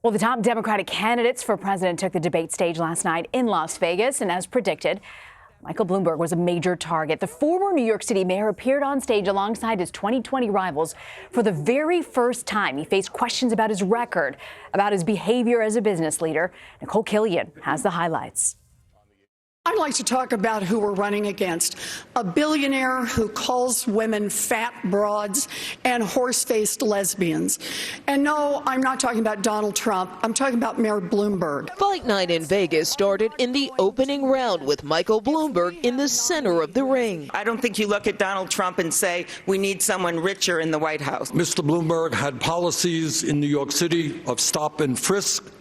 Well, the top Democratic candidates for president took the debate stage last night in Las Vegas, and as predicted, Michael Bloomberg was a major target. The former New York City mayor appeared on stage alongside his 2020 rivals for the very first time. He faced questions about his record, about his behavior as a business leader. Nicole Killian has the highlights. I'd like to talk about who we're running against. A billionaire who calls women fat broads and horse-faced lesbians. And no, I'm not talking about Donald Trump. I'm talking about Mayor Bloomberg. Fight night in Vegas started in the opening round with Michael Bloomberg in the center of the ring. I don't think you look at Donald Trump and say, we need someone richer in the White House. Mr. Bloomberg had policies in New York City of stop and frisk,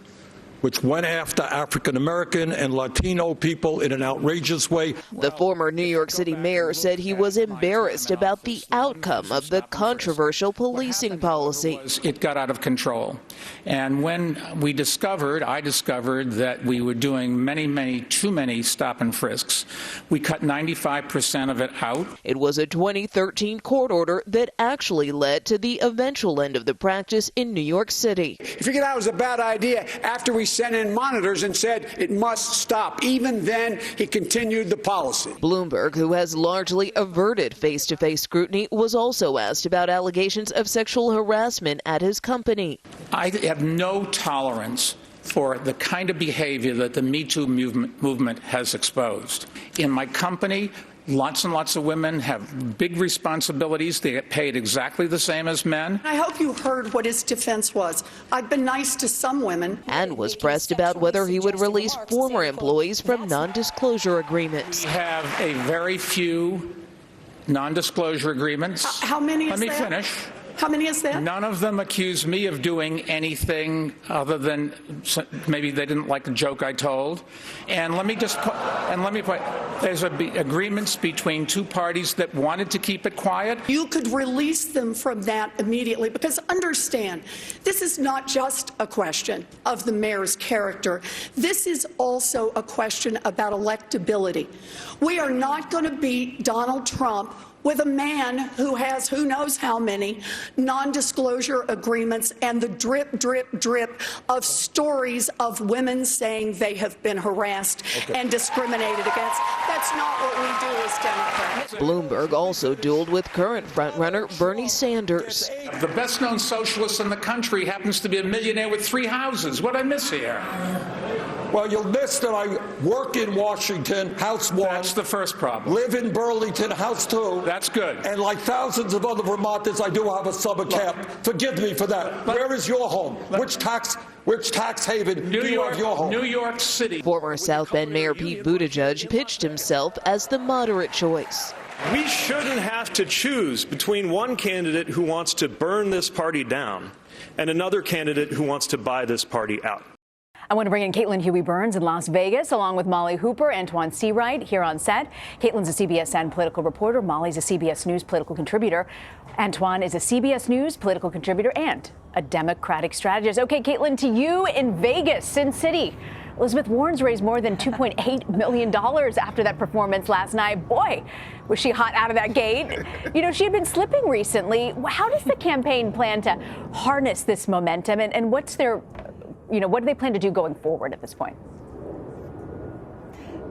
which went after African-American and Latino people in an outrageous way. The former New York City mayor said he was embarrassed about the outcome of the controversial policing policy. It got out of control. And when I discovered that we were doing too many stop and frisks, we cut 95% of it out. It was a 2013 court order that actually led to the eventual end of the practice in New York City. He figured out it was a bad idea after we sent in monitors and said it must stop. Even then, he continued the policy. Bloomberg, who has largely averted face-to-face scrutiny, was also asked about allegations of sexual harassment at his company. I have no tolerance for the kind of behavior that the Me Too movement has exposed. In my company, lots and lots of women have big responsibilities. They get paid exactly the same as men. I hope you heard what his defense was. I've been nice to some women. And was pressed about whether he would release former employees from non-disclosure agreements. We have a very few non-disclosure agreements. How many is Let me that? finish. How many is that? None of them accuse me of doing anything other than maybe they didn't like the joke I told. And let me point, there's agreements between two parties that wanted to keep it quiet. You could release them from that immediately, because understand, this is not just a question of the mayor's character. This is also a question about electability. We are not going to beat Donald Trump with a man who has who knows how many non-disclosure agreements and the drip, drip, drip of stories of women saying they have been harassed and discriminated against. That's not what we do as Democrats. Bloomberg also dueled with current frontrunner Bernie Sanders. The best-known socialist in the country happens to be a millionaire with 3 houses. What did I miss here? Well, you'll miss that I work in Washington, House 1. That's the first problem. Live in Burlington, House 2. That's good. And like thousands of other Vermonters, I do have a summer camp. Forgive me for that. Where is your home? Which tax haven do you have your home? New York City. Former South Bend Mayor Pete Buttigieg pitched himself as the moderate choice. We shouldn't have to choose between one candidate who wants to burn this party down and another candidate who wants to buy this party out. I want to bring in Caitlin Huey-Burns in Las Vegas, along with Molly Hooper, Antjuan Seawright here on set. Caitlin's a CBSN political reporter. Molly's a CBS News political contributor. Antjuan is a CBS News political contributor and a Democratic strategist. Okay, Caitlin, to you in Vegas, Sin City. Elizabeth Warren's raised more than $2.8 million after that performance last night. Boy, was she hot out of that gate. You know, she had been slipping recently. How does the campaign plan to harness this momentum, and what's their, what do they plan to do going forward at this point?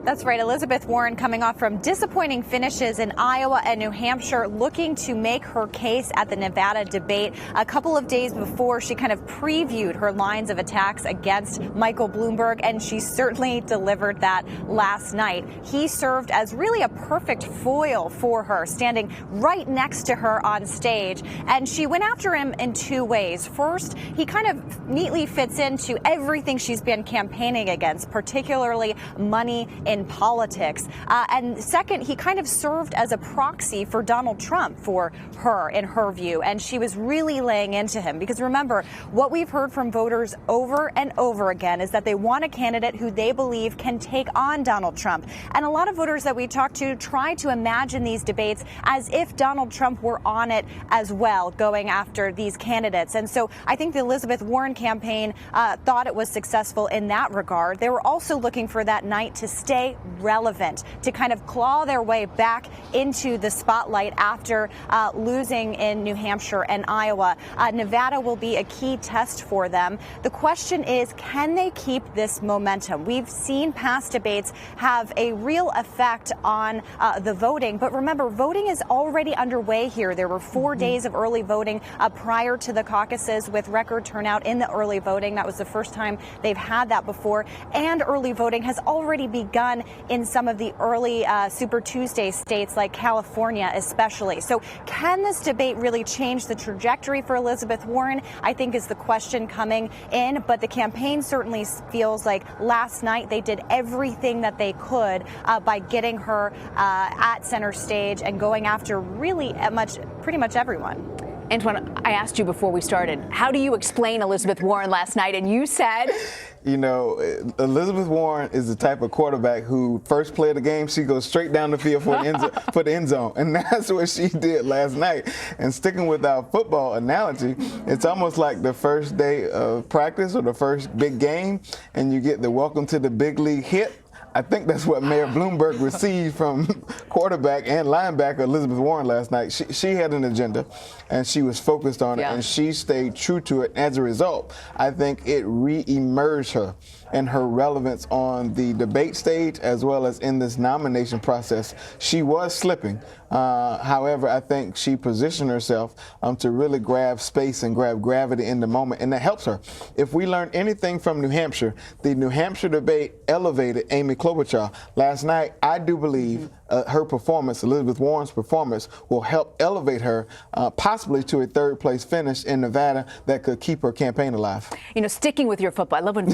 That's right. Elizabeth Warren, coming off from disappointing finishes in Iowa and New Hampshire, looking to make her case at the Nevada debate. A couple of days before, she kind of previewed her lines of attacks against Michael Bloomberg, and she certainly delivered that last night. He served as really a perfect foil for her, standing right next to her on stage. And she went after him in 2 ways. First, he kind of neatly fits into everything she's been campaigning against, particularly money in politics. And second, he kind of served as a proxy for Donald Trump for her, in her view. And she was really laying into him, because remember, what we've heard from voters over and over again is that they want a candidate who they believe can take on Donald Trump. And a lot of voters that we talked to try to imagine these debates as if Donald Trump were on it as well, going after these candidates. And so I think the Elizabeth Warren campaign thought it was successful in that regard. They were also looking for that night to stay stay relevant, to kind of claw their way back into the spotlight after losing in New Hampshire and Iowa. Nevada will be a key test for them. The question is, can they keep this momentum? We've seen past debates have a real effect on the voting, but remember, voting is already underway here. There were 4 days of early voting prior to the caucuses with record turnout in the early voting. That was the first time they've had that before. And early voting has already begun in some of the early Super Tuesday states like California especially. So can this debate really change the trajectory for Elizabeth Warren, I think is the question coming in. But the campaign certainly feels like last night they did everything that they could by getting her at center stage and going after really pretty much everyone. Antjuan, I asked you before we started, how do you explain Elizabeth Warren last night? And you said... You know, Elizabeth Warren is the type of quarterback who first play of the game, she goes straight down the field for the end zone. And that's what she did last night. And sticking with our football analogy, it's almost like the first day of practice or the first big game, and you get the welcome to the big league hit. I think that's what Mayor Bloomberg received from quarterback and linebacker Elizabeth Warren last night. She had an agenda, and she was focused on it, and she stayed true to it. As a result, I think it re-emerged her and her relevance on the debate stage as well as in this nomination process. She was slipping. However, I think she positioned herself to really grab space and grab gravity in the moment, and that helps her. If we learned anything from New Hampshire, the New Hampshire debate elevated Amy Klobuchar. Last night, I do believe her performance, Elizabeth Warren's performance, will help elevate her possibly to a third-place finish in Nevada that could keep her campaign alive. You know, sticking with your football, I love when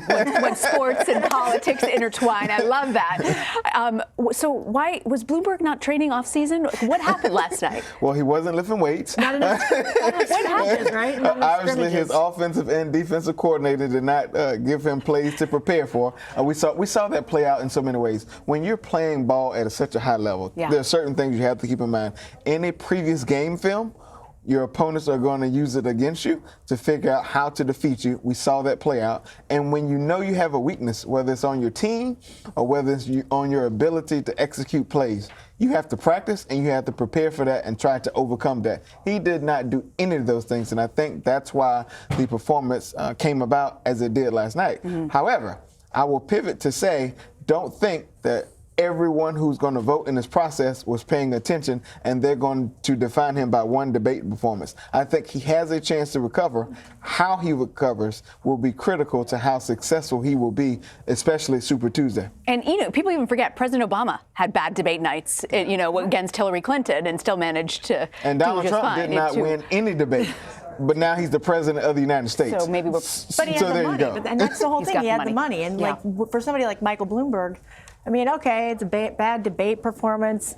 sports and politics intertwine. I love that. So why was Bloomberg not training off season? What happened last night? Well, he wasn't lifting weights. Not enough. What happened, right? Obviously, his offensive and defensive coordinator did not give him plays to prepare for. We saw that play out in so many ways. When you're playing ball at such a high level, there are certain things you have to keep in mind. Any previous game film, your opponents are going to use it against you to figure out how to defeat you. We saw that play out. And when you know you have a weakness, whether it's on your team or whether it's on your ability to execute plays, you have to practice and you have to prepare for that and try to overcome that. He did not do any of those things, and I think that's why the performance came about as it did last night. However, I will pivot to say, don't think that everyone who's going to vote in this process was paying attention and they're going to define him by one debate performance. I think he has a chance to recover. How he recovers will be critical to how successful he will be, especially Super Tuesday. And, you know, people even forget President Obama had bad debate nights, you know, against Hillary Clinton and still managed to And Donald Trump did not win any debate. But now he's the president of the United States. So maybe we're... But he had the money. And that's the whole thing. He had the money. And like for somebody like Michael Bloomberg, I mean, okay, it's a bad debate performance.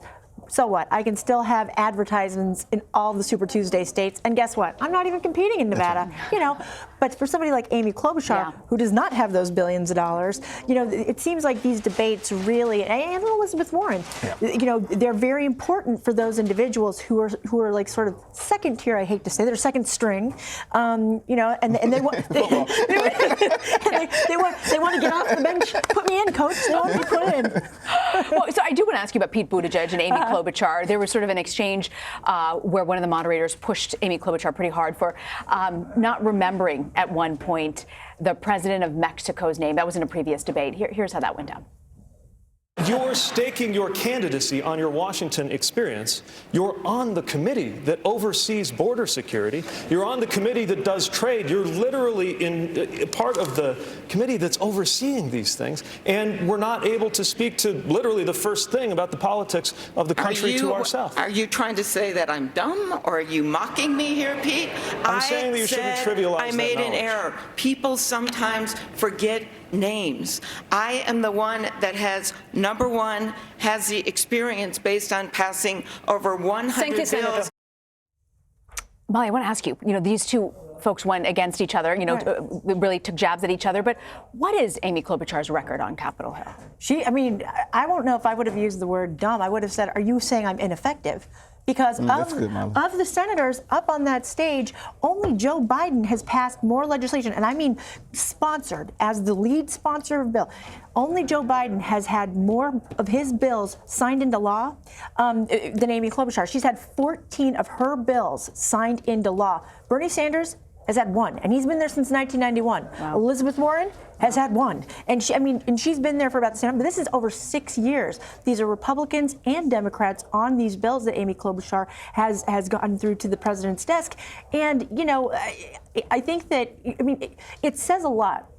So what? I can still have advertisements in all the Super Tuesday states. And guess what? I'm not even competing in Nevada, you know. But for somebody like Amy Klobuchar, who does not have those billions of dollars, you know, it seems like these debates really, and Elizabeth Warren, you know, they're very important for those individuals who are like sort of second tier, I hate to say, they're second string, you know, and they want they want to get off the bench, put me in, coach, they want me put in. Well, so I do want to ask you about Pete Buttigieg and Amy Klobuchar. There was sort of an exchange where one of the moderators pushed Amy Klobuchar pretty hard for not remembering at one point the president of Mexico's name. That was in a previous debate. Here's how that went down. You're staking your candidacy on your Washington experience. You're on the committee that oversees border security. You're on the committee that does trade. You're literally in part of the committee that's overseeing these things. And we're not able to speak to literally the first thing about the politics of the country to ourselves. Are you trying to say that I'm dumb, or are you mocking me here, Pete? I'm saying that you shouldn't trivialize that I made an error. People sometimes forget names. I am the one that has, number one, has the experience based on passing over 100 bills. Molly, I want to ask you, you know, these two folks went against each other, you know, really took jabs at each other. But what is Amy Klobuchar's record on Capitol Hill? I mean, I won't know if I would have used the word dumb. I would have said, are you saying I'm ineffective? because of the senators up on that stage, only Joe Biden has passed more legislation, and I mean sponsored as the lead sponsor of a bill. Only Joe Biden has had more of his bills signed into law than Amy Klobuchar. She's had 14 of her bills signed into law. Bernie Sanders has had 1, and he's been there since 1991. Wow. Elizabeth Warren has had 1, and she's been there for about the same time. But this is over 6 years. These are Republicans and Democrats on these bills that Amy Klobuchar has gotten through to the president's desk. And I think that it says a lot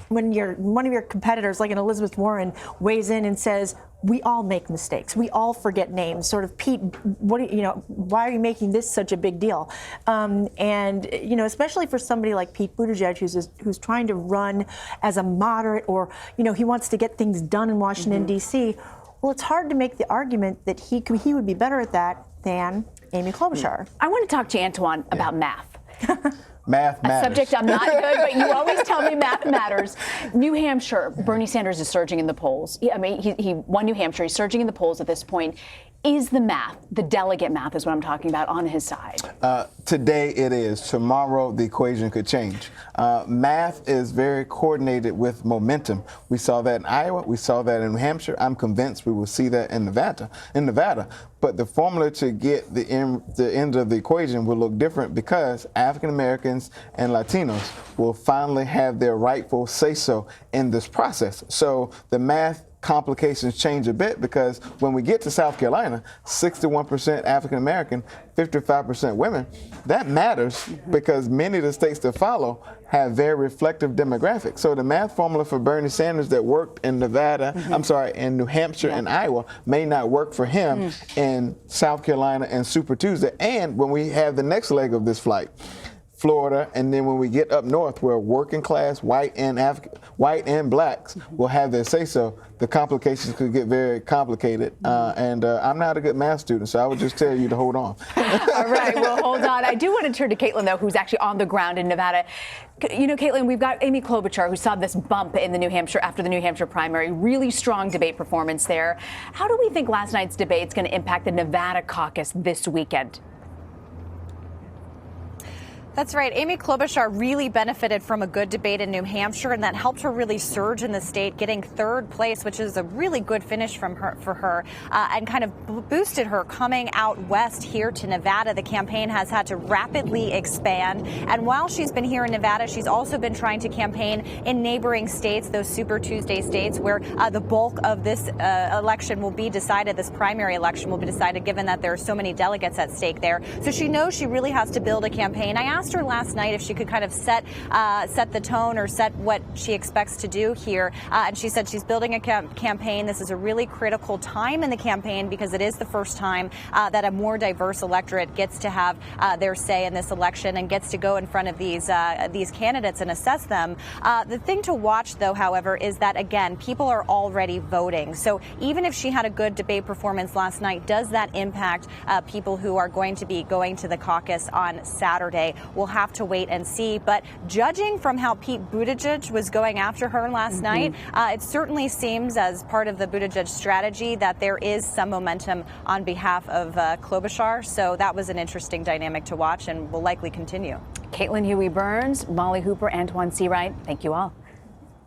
when one of your competitors, like an Elizabeth Warren, weighs in and says, we all make mistakes. We all forget names. Sort of, Pete, why are you making this such a big deal? And especially for somebody like Pete Buttigieg, who's trying to run as a moderate, or he wants to get things done in Washington D.C. Well, it's hard to make the argument that he would be better at that than Amy Klobuchar. I want to talk to Antjuan about math. Math matters. A subject I'm not good, but you always tell me math matters. New Hampshire, Bernie Sanders is surging in the polls. He won New Hampshire. He's surging in the polls at this point. Is the math, the delegate math is what I'm talking about, on his side? Today it is. Tomorrow the equation could change. Math is very coordinated with momentum. We saw that in Iowa. We saw that in New Hampshire. I'm convinced we will see that in Nevada. But the formula to get the end of the equation will look different, because African Americans and Latinos will finally have their rightful say-so in this process. So the math complications change a bit, because when we get to South Carolina, 61% African American, 55% women, that matters, because many of the states that follow have very reflective demographics. So the math formula for Bernie Sanders that worked in Nevada, in New Hampshire and Iowa, may not work for him in South Carolina and Super Tuesday. And when we have the next leg of this flight, Florida, and then when we get up north, where working class, white and blacks will have their say-so, the complications could get very complicated. And I'm not a good math student, so I would just tell you to hold on. All right, well, hold on. I do want to turn to Caitlin, though, who's actually on the ground in Nevada. Caitlin, we've got Amy Klobuchar, who saw this bump in the New Hampshire after the New Hampshire primary. Really strong debate performance there. How do we think last night's debate is going to impact the Nevada caucus this weekend? That's right. Amy Klobuchar really benefited from a good debate in New Hampshire, and that helped her really surge in the state, getting 3rd place, which is a really good finish for her, and kind of boosted her coming out west here to Nevada. The campaign has had to rapidly expand, and while she's been here in Nevada, she's also been trying to campaign in neighboring states, those Super Tuesday states, where the bulk of this election will be decided, this primary election will be decided, given that there are so many delegates at stake there. So she knows she really has to build a campaign. I asked her last night if she could kind of set the tone, or set what she expects to do here, and she said she's building a campaign. This is a really critical time in the campaign, because it is the first time that a more diverse electorate gets to have their say in this election and gets to go in front of these candidates and assess them. The thing to watch, though, however, is that, again, people are already voting. So even if she had a good debate performance last night, does that impact people who are going to be going to the caucus on Saturday? We'll have to wait and see. But judging from how Pete Buttigieg was going after her last night, it certainly seems, as part of the Buttigieg strategy, that there is some momentum on behalf of Klobuchar. So that was an interesting dynamic to watch, and will likely continue. Caitlin Huey-Burns, Molly Hooper, Antjuan Seawright, thank you all.